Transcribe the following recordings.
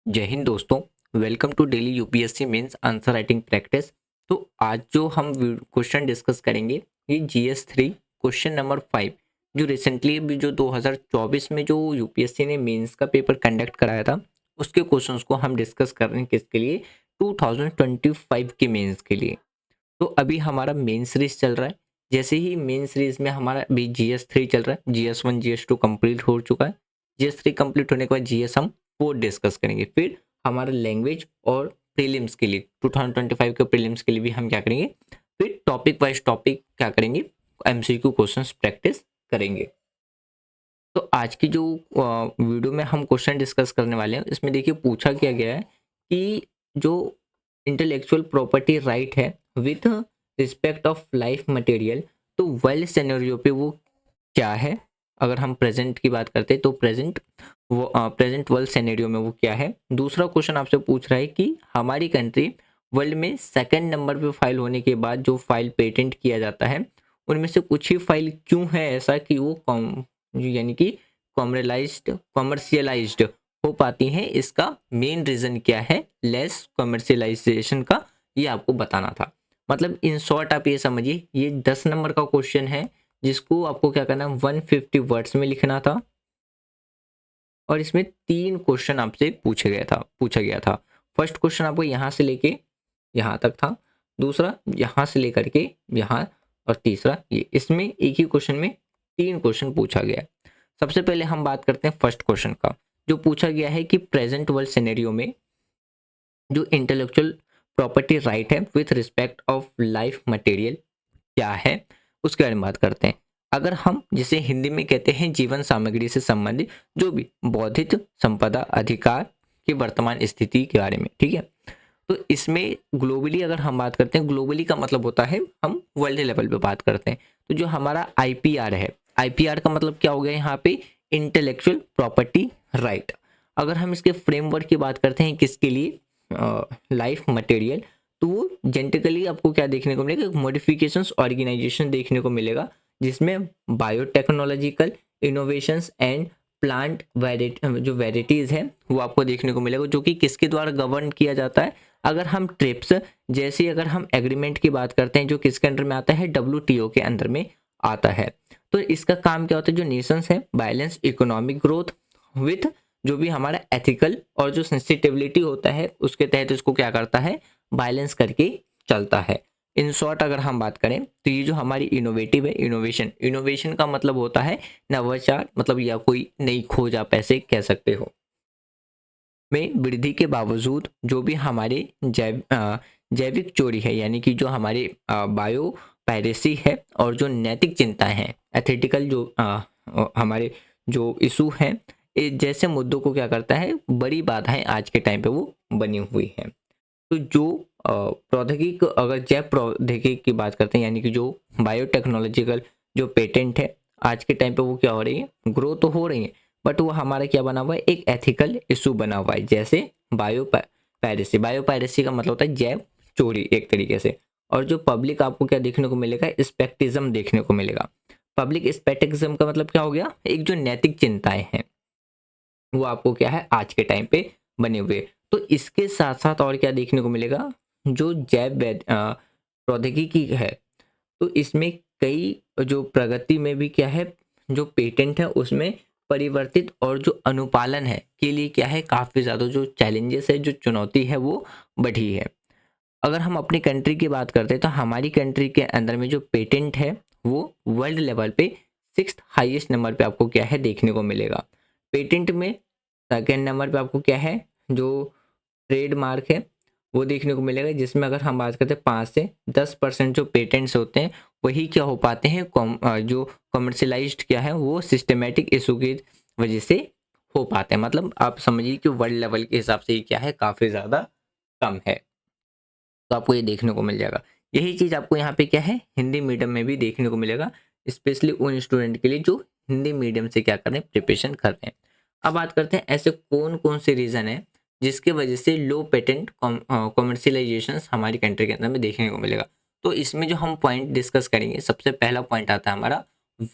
जय हिंद दोस्तों। Welcome to daily UPSC mains answer writing practice. तो आज जो हम क्वेश्चन डिस्कस करेंगे ये जीएस 3 क्वेश्चन नंबर 5 जो रिसेंटली अभी जो 2024 में जो यूपीएससी ने मेंस का पेपर कंडक्ट कराया था उसके क्वेश्चंस को हम डिस्कस कर रहे हैं। किसके लिए? 2025 के मेंस के लिए। तो अभी हमारा मेन सीरीज चल रहा है। जैसे ही मेन सीरीज में हमारा अभी जीएस 3 चल रहा है, जीएस 1 जीएस 2 कंप्लीट हो चुका है। जीएस 3 कंप्लीट होने के बाद जीएस हम 4 डिस्कस करेंगे। फिर हमारा लैंग्वेज और प्रीलिम्स के लिए 2025 के प्रीलिम्स के लिए भी हम क्या करेंगे, फिर टॉपिक वाइज टॉपिक क्या करेंगे, एमसीक्यू क्वेश्चंस प्रैक्टिस करेंगे। तो आज की जो वीडियो में हम क्वेश्चन डिस्कस करने वाले हैं इसमें देखिए पूछा क्या गया है कि जो इंटेलेक्चुअल प्रॉपर्टी राइट है with respect of life material, तो वर्ल्ड सिनेरियो पे वो क्या है। अगर हम प्रेजेंट की बात करते हैं तो प्रेजेंट वर्ल्ड सिनेरियो में वो क्या है। दूसरा क्वेश्चन आपसे पूछ रहा है कि हमारी कंट्री वर्ल्ड में सेकंड नंबर पे फाइल होने के बाद जो फाइल पेटेंट किया जाता है उनमें से कुछ ही फाइल क्यों है ऐसा कि वो यानी कि कॉमर्शियलाइज्ड हो पाती हैं। इसका मेन रीजन क्या है, लेस कॉमर्शियलाइजेशन का, ये आपको बताना था। मतलब इन शॉर्ट आप ये समझिए ये 10 नंबर का क्वेश्चन है जिसको आपको क्या करना है 150 वर्ड्स में लिखना था। और इसमें 3 क्वेश्चन आपसे पूछा गया था। फर्स्ट क्वेश्चन आपको यहाँ से लेके यहाँ तक था, दूसरा यहाँ से लेकर के यहाँ, और तीसरा ये। इसमें एक ही क्वेश्चन में 3 क्वेश्चन पूछा गया है। सबसे पहले हम बात करते हैं फर्स्ट क्वेश्चन का, जो पूछा गया है कि प्रेजेंट वर्ल्ड सिनेरियो में जो इंटेलेक्चुअल प्रॉपर्टी राइट है with respect of life material क्या है, उसके बारे में बात करते हैं। अगर हम जिसे हिंदी में कहते हैं जीवन सामग्री से संबंधित जो भी बौद्धिक संपदा अधिकार की वर्तमान स्थिति के बारे में, ठीक है। तो इसमें ग्लोबली अगर हम बात करते हैं, ग्लोबली का मतलब होता है हम वर्ल्ड लेवल पे बात करते हैं। तो जो हमारा आईपीआर है, आईपीआर का मतलब क्या हो गया यहाँ पे, इंटेलेक्चुअल प्रॉपर्टी राइट। अगर हम इसके फ्रेमवर्क की बात करते हैं किसके लिए, लाइफ मटेरियल, तो वो जेनेटिकली आपको क्या देखने को मिलेगा, मॉडिफिकेशंस ऑर्गेनाइजेशन देखने को मिलेगा जिसमें बायोटेक्नोलॉजिकल इनोवेशंस एंड प्लांट जो वेराइटीज़ है वो आपको देखने को मिलेगा, जो कि किसके द्वारा गवर्न किया जाता है। अगर हम ट्रिप्स जैसे अगर हम एग्रीमेंट की बात करते हैं जो किसके अंडर में आता है, डब्ल्यूटीओ के अंदर में आता है। तो इसका काम क्या होता है, जो नेशंस है बैलेंस इकोनॉमिक ग्रोथ विथ जो भी हमारा एथिकल और जो सेंसिटिविटी होता है उसके तहत इसको क्या करता है, बैलेंस करके चलता है। इन शॉर्ट अगर हम बात करें तो ये जो हमारी इनोवेटिव है, इनोवेशन का मतलब होता है नवाचार, मतलब या कोई नई खोज आप ऐसे कह सकते हो। में वृद्धि के बावजूद जो भी हमारे जैविक चोरी है, यानी कि जो हमारे बायो पायरेसी है और जो नैतिक चिंताएं हैं, एथिकल जो हमारे जो इशू हैं, जैसे मुद्दों को क्या करता है, बड़ी बाधाएं आज के टाइम पे वो बनी हुई हैं। तो जो प्रौद्योगिकी, अगर जैव प्रौद्योगिकी की बात करते हैं, यानी कि जो बायोटेक्नोलॉजिकल जो पेटेंट है आज के टाइम पे वो क्या हो रही है, ग्रो तो हो रही है, बट वो हमारा क्या बना हुआ है, एक एथिकल इशू बना हुआ है। जैसे बायो पायरेसी का मतलब होता है जैव चोरी एक तरीके से। और जो पब्लिक आपको क्या देखने को मिलेगा, स्पेक्टिज्म देखने को मिलेगा। पब्लिक स्पेक्टिज्म का मतलब क्या हो गया, एक जो नैतिक चिंताएं हैं वो आपको क्या है आज के टाइम पे बने हुए। तो इसके साथ साथ और क्या देखने को मिलेगा, जो प्रौद्योगिकी है, तो इसमें कई जो प्रगति में भी क्या है, जो पेटेंट है उसमें परिवर्तित और जो अनुपालन है के लिए क्या है, काफ़ी ज़्यादा जो चैलेंजेस है, जो चुनौती है वो बढ़ी है। अगर हम अपनी कंट्री की बात करते हैं तो हमारी कंट्री के अंदर में जो पेटेंट है वो वर्ल्ड लेवल पे 6th हाईएस्ट नंबर पे आपको क्या है देखने को मिलेगा। पेटेंट में सेकेंड नंबर पे आपको क्या है, जो ट्रेडमार्क है वो देखने को मिलेगा, जिसमें अगर हम बात करते हैं 5 से 10% जो पेटेंट्स होते हैं वही क्या हो पाते हैं, जो कमर्शलाइज्ड क्या है वो सिस्टमेटिक इशू की वजह से हो पाते हैं। मतलब आप समझिए कि वर्ल्ड लेवल के हिसाब से ये क्या है, काफ़ी ज़्यादा कम है। तो आपको ये देखने को मिल जाएगा। यही चीज़ आपको यहाँ पे क्या है, हिंदी मीडियम में भी देखने को मिलेगा, स्पेशली उन स्टूडेंट के लिए जो हिंदी मीडियम से क्या कर रहे हैं, प्रिपरेशन कर रहे हैं। अब बात करते हैं ऐसे कौन कौन से रीज़न है जिसके वजह से लो पेटेंट कॉमर्शियलाइजेशन हमारी कंट्री के अंदर में देखने को मिलेगा। तो इसमें जो हम पॉइंट डिस्कस करेंगे, सबसे पहला पॉइंट आता है हमारा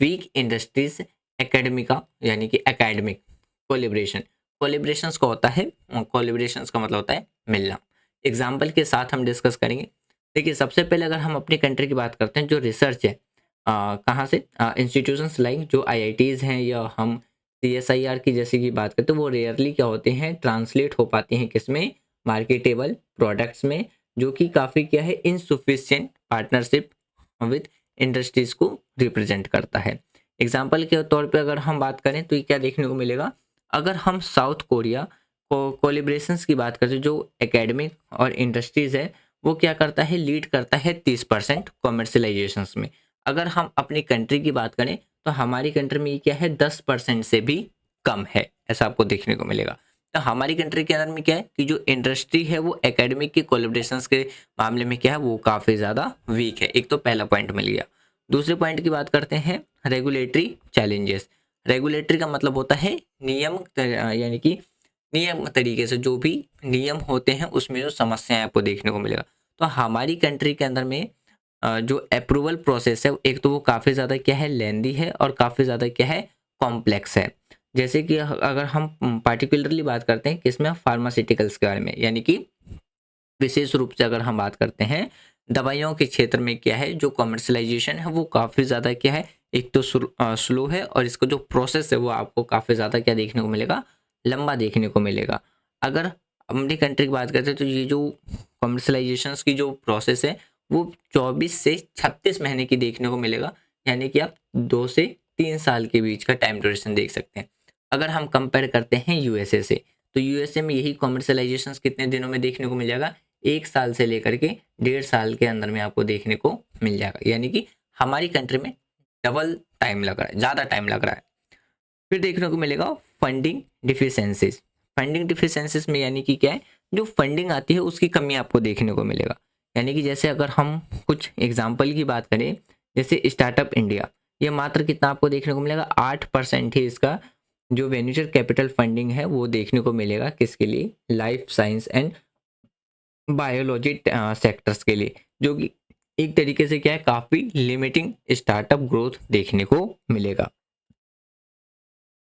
वीक इंडस्ट्रीज एकेडमिका, यानी कि एकेडमिक कोलिब्रेशंस का होता है, कोलिब्रेशंस का मतलब होता है मिलना। एग्जाम्पल के साथ हम डिस्कस करेंगे। देखिए सबसे पहले अगर हम अपनी कंट्री की बात करते हैं, जो रिसर्च है कहाँ से, इंस्टीट्यूशंस लाइक जो आईआईटीज़ हैं या हम सीएसआईआर की जैसे की बात करते हैं, वो रेयरली क्या होते हैं, ट्रांसलेट हो पाते हैं किसमें, मार्केटेबल प्रोडक्ट्स में, जो कि काफ़ी क्या है, इनसुफिशिएंट पार्टनरशिप विद इंडस्ट्रीज को रिप्रेजेंट करता है। एग्जाम्पल के तौर पे अगर हम बात करें तो ये क्या देखने को मिलेगा, अगर हम साउथ कोरिया को कोलिब्रेशंस की बात करते हैं, जो एकेडमिक और इंडस्ट्रीज है, वो क्या करता है, लीड करता है 30% कॉमर्शलाइजेशंस में। अगर हम अपनी कंट्री की बात करें तो हमारी कंट्री में ये क्या है, 10% से भी कम है, ऐसा आपको देखने को मिलेगा। तो हमारी कंट्री के अंदर में क्या है कि जो इंडस्ट्री है वो एकेडमिक की कोलिब्रेशंस के मामले में क्या है, वो काफ़ी ज़्यादा वीक है। एक तो पहला पॉइंट मिल गया। दूसरे पॉइंट की बात करते हैं, रेगुलेटरी चैलेंजेस। रेगुलेटरी का मतलब होता है नियम, यानी कि नियम तरीके से जो भी नियम होते हैं उसमें जो समस्याएं आपको देखने को मिलेगा। तो हमारी कंट्री के अंदर में जो अप्रूवल प्रोसेस है, एक तो वो काफ़ी ज़्यादा क्या है, लेंदी है, और काफ़ी ज़्यादा क्या है, कॉम्प्लेक्स है। जैसे कि अगर हम पार्टिकुलरली बात करते हैं किसमें, फार्मास्यूटिकल्स के बारे में, यानी कि विशेष रूप से अगर हम बात करते हैं दवाइयों के क्षेत्र में, क्या है जो कमर्शलाइजेशन है वो काफ़ी ज़्यादा क्या है, एक तो स्लो है, और इसका जो प्रोसेस है वो आपको काफ़ी ज़्यादा क्या देखने को मिलेगा, लंबा देखने को मिलेगा। अगर अपनी कंट्री की बात करते हैं तो ये जो कमर्शलाइजेशन की जो प्रोसेस है वो 24 से 36 महीने की देखने को मिलेगा, यानी कि आप 2 से 3 साल के बीच का टाइम ड्यूरेशन देख सकते हैं। अगर हम कंपेयर करते हैं यूएसए से, तो यूएसए में यही कमर्शलाइजेशन कितने दिनों में देखने को मिल जाएगा, 1 साल से लेकर के 1.5 साल के अंदर में आपको देखने को मिल जाएगा। यानी कि हमारी कंट्री में डबल टाइम लग रहा है, ज़्यादा टाइम लग रहा है। फिर देखने को मिलेगा फंडिंग डिफिशेंसीज। फंडिंग डिफिशेंसीज में यानी कि क्या है, जो फंडिंग आती है उसकी कमी आपको देखने को मिलेगा। यानी कि जैसे अगर हम कुछ एग्जाम्पल की बात करें, जैसे स्टार्टअप इंडिया, ये मात्र कितना आपको देखने को मिलेगा, 8% ही इसका जो वेन्चर कैपिटल फंडिंग है वो देखने को मिलेगा, किसके लिए, life science and biology sectors के लिए, जो कि एक तरीके से क्या है, काफ़ी लिमिटिंग स्टार्टअप ग्रोथ देखने को मिलेगा।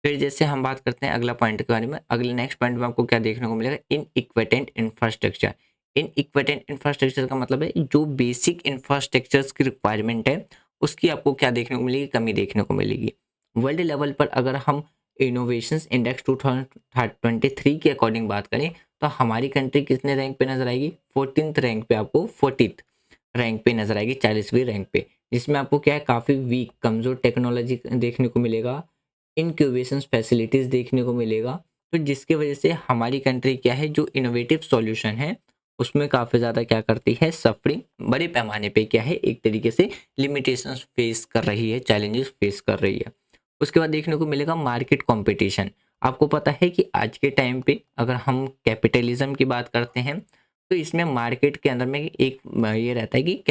फिर जैसे हम बात करते हैं अगला पॉइंट के बारे में, अगले नेक्स्ट पॉइंट में आपको क्या देखने को मिलेगा, इन इक्विटेंट इंफ्रास्ट्रक्चर। इन इक्विटेंट इंफ्रास्ट्रक्चर का मतलब है जो बेसिक इंफ्रास्ट्रक्चर्स की रिक्वायरमेंट है उसकी आपको क्या देखने को मिलेगी, कमी देखने को मिलेगी। वर्ल्ड लेवल पर अगर हम इनोवेशंस इंडेक्स 2023 के अकॉर्डिंग बात करें तो हमारी कंट्री कितने रैंक पे नजर आएगी, 14th रैंक पे, आपको 40th रैंक पे नजर आएगी, 40वीं रैंक पे, जिसमें आपको क्या है, काफ़ी वीक कमज़ोर टेक्नोलॉजी देखने को मिलेगा, इनक्यूबेशन फैसिलिटीज़ देखने को मिलेगा। तो जिसकी वजह से हमारी कंट्री क्या है, जो इनोवेटिव सॉल्यूशन है उसमें काफ़ी ज़्यादा क्या करती है, सफरिंग बड़े पैमाने पे क्या है, एक तरीके से लिमिटेशंस फेस कर रही है, चैलेंजेस फेस कर रही है। उसके बाद देखने को मिलेगा मार्केट कंपटीशन। आपको पता है कि आज के टाइम पे अगर हम कैपिटलिज्म की बात करते हैं तो इसमें मार्केट के अंदर में एक ये रहता है कि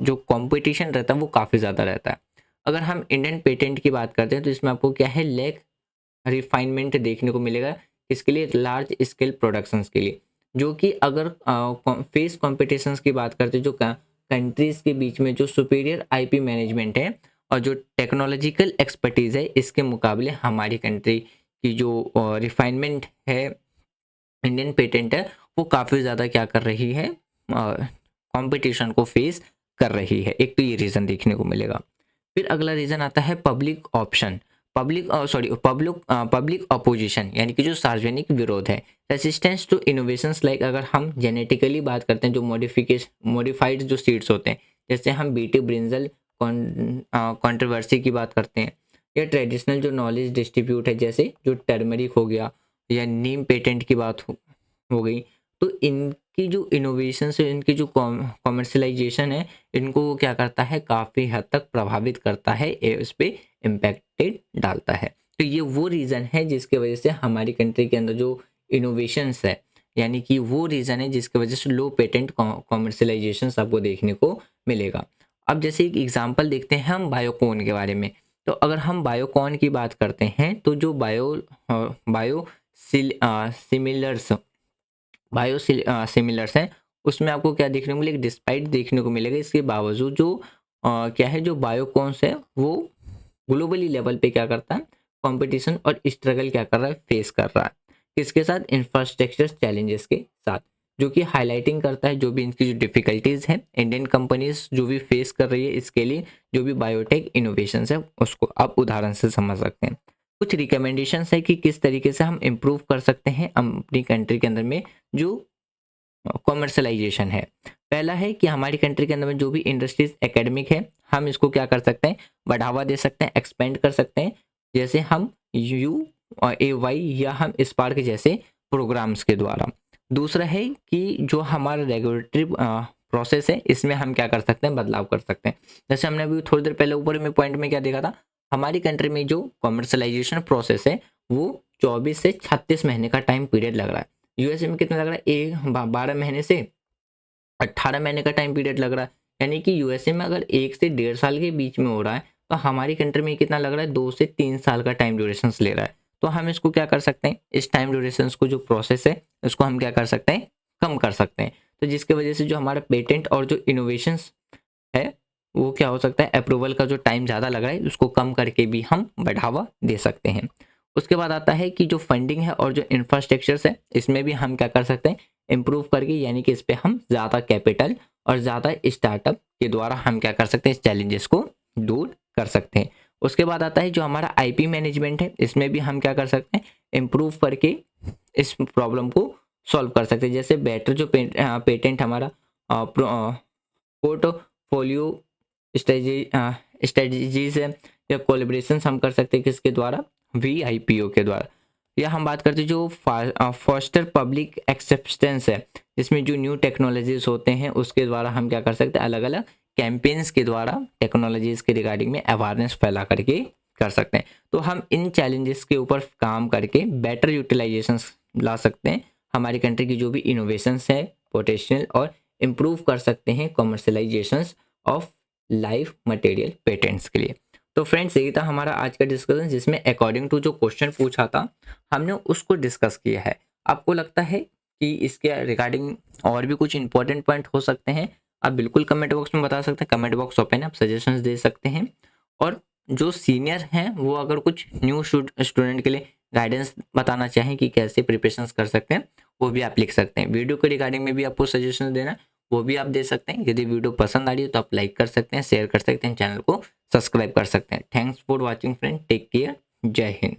जो कंपटीशन रहता है वो काफ़ी ज़्यादा रहता है। अगर हम इंडियन पेटेंट की बात करते हैं तो इसमें आपको क्या है, लैक रिफाइनमेंट देखने को मिलेगा, इसके लिए लार्ज स्केल प्रोडक्शंस के लिए, जो कि अगर फेस कॉम्पिटिशन्स की बात करते हैं, जो कंट्रीज के बीच में जो सुपीरियर आईपी मैनेजमेंट है और जो टेक्नोलॉजिकल एक्सपर्टीज़ है, इसके मुकाबले हमारी कंट्री की जो रिफाइनमेंट है, इंडियन पेटेंट है, वो काफ़ी ज़्यादा क्या कर रही है, कंपटीशन को फेस कर रही है। एक तो ये रीज़न देखने को मिलेगा। फिर अगला रीज़न आता है पब्लिक ऑप्शन, पब्लिक अपोजिशन, यानी कि जो सार्वजनिक विरोध है, रेसिस्टेंस टू इनोवेशंस लाइक, अगर हम जेनेटिकली बात करते हैं, जो मॉडिफाइड जो सीड्स होते हैं, जैसे हम बीटी ब्रिंजल कंट्रोवर्सी की बात करते हैं, या ट्रेडिशनल जो नॉलेज डिस्ट्रीब्यूट है, जैसे जो टर्मरिक हो गया या नीम पेटेंट की बात हो गई, तो इनकी जो इनोवेशंस है, इनकी जो कॉमर्शलाइजेशन है, इनको वो क्या करता है, काफ़ी हद तक प्रभावित करता है, इस पे इम्पैक्टेड डालता है। तो ये वो रीज़न है जिसके वजह से हमारी कंट्री के अंदर जो इनोवेशंस है, यानी कि वो रीज़न है जिसकी वजह से लो पेटेंट कॉमर्शलाइजेशन आपको देखने को मिलेगा। अब जैसे एक एग्जांपल देखते हैं हम बायोकॉन के बारे में। तो अगर हम बायोकॉन की बात करते हैं तो जो बायो सिमिलर्स सिमिलर्स हैं, उसमें आपको क्या देखने को मिलेगा, डिस्पाइट देखने को मिलेगा, इसके बावजूद जो क्या है, जो बायोकॉन्स है वो ग्लोबली लेवल पे क्या करता है, कंपटीशन और स्ट्रगल क्या कर रहा है, फेस कर रहा है। किसके साथ, इंफ्रास्ट्रक्चर चैलेंजेस के साथ, जो कि हाईलाइटिंग करता है जो भी इनकी जो डिफिकल्टीज है इंडियन कंपनीज जो भी फेस कर रही है, इसके लिए जो भी बायोटेक इनोवेशन है उसको आप उदाहरण से समझ सकते हैं। कुछ रिकमेंडेशंस है कि किस तरीके से हम इम्प्रूव कर सकते हैं अपनी कंट्री के अंदर में जो कॉमर्शलाइजेशन है। पहला है कि हमारी कंट्री के अंदर में जो भी इंडस्ट्रीज एकेडमिक है, हम इसको क्या कर सकते हैं, बढ़ावा दे सकते हैं, एक्सपेंड कर सकते हैं। जैसे हम UAY या हम स्पार्क जैसे प्रोग्राम्स के द्वारा। दूसरा है कि जो हमारा रेगुलेटरी प्रोसेस है, इसमें हम क्या कर सकते हैं, बदलाव कर सकते हैं। जैसे हमने अभी थोड़ी देर पहले ऊपर में पॉइंट में क्या देखा था, हमारी कंट्री में जो कॉमर्शलाइजेशन प्रोसेस है वो 24 से 36 महीने का टाइम पीरियड लग रहा है। यूएसए में कितना लग रहा है, 12 महीने से 18 महीने का टाइम पीरियड लग रहा है। यानी कि यूएसए में अगर 1 से 1.5 साल के बीच में हो रहा है, तो हमारी कंट्री में कितना लग रहा है, 2 से 3 साल का टाइम ड्यूरेशन ले रहा है। तो हम इसको क्या कर सकते हैं, इस टाइम ड्यूरेशन को जो प्रोसेस है उसको हम क्या कर सकते हैं, कम कर सकते हैं। तो जिसकी वजह से जो हमारा पेटेंट और जो इनोवेशंस है वो क्या हो सकता है, अप्रूवल का जो टाइम ज़्यादा लग रहा है उसको कम करके भी हम बढ़ावा दे सकते हैं। उसके बाद आता है कि जो फंडिंग है और जो इंफ्रास्ट्रक्चर्स है, इसमें भी हम क्या कर सकते हैं, इम्प्रूव करके, यानी कि इस पे हम ज़्यादा कैपिटल और ज़्यादा स्टार्टअप के द्वारा हम क्या कर सकते हैं, इस चैलेंजेस को दूर कर सकते हैं। उसके बाद आता है जो हमारा आईपी मैनेजमेंट है, इसमें भी हम क्या कर सकते हैं, इम्प्रूव करके इस प्रॉब्लम को सॉल्व कर सकते हैं। जैसे बेटर जो पेटेंट हमारा पोर्टफोलियो स्ट्रेटजीज है या कोलेब्रेशन हम कर सकते हैं किसके द्वारा, VIPO के द्वारा। या हम बात करते हैं जो फॉस्टर पब्लिक एक्सेप्टेंस है, जिसमें जो न्यू टेक्नोलॉजीज होते हैं उसके द्वारा हम क्या कर सकते हैं, अलग अलग कैंपेन्स के द्वारा टेक्नोलॉजीज के रिगार्डिंग में अवेयरनेस फैला करके कर सकते हैं। तो हम इन चैलेंजेस के ऊपर काम करके बेटर यूटिलाइजेशन ला सकते हैं, हमारी कंट्री की जो भी इनोवेशंस है पोटेंशियल, और इम्प्रूव कर सकते हैं commercialisation of life material patents के लिए। तो फ्रेंड्स यही था हमारा आज का डिस्कशन, जिसमें अकॉर्डिंग टू जो क्वेश्चन पूछा था हमने उसको डिस्कस किया है। आपको लगता है कि इसके रिगार्डिंग और भी कुछ इंपॉर्टेंट पॉइंट हो सकते हैं, आप बिल्कुल कमेंट बॉक्स में बता सकते हैं। कमेंट बॉक्स ओपन है, आप सजेशंस दे सकते हैं। और जो सीनियर हैं वो अगर कुछ न्यू स्टूडेंट के लिए गाइडेंस बताना चाहें कि कैसे प्रिपरेशंस कर सकते हैं, वो भी आप लिख सकते हैं। वीडियो के रिगार्डिंग में भी आपको सजेशन देना है, वो भी आप दे सकते हैं। यदि वीडियो पसंद आ रही है तो आप लाइक कर सकते हैं, शेयर कर सकते हैं, चैनल को सब्सक्राइब कर सकते हैं। Thanks for watching friend, take care, जय हिंद।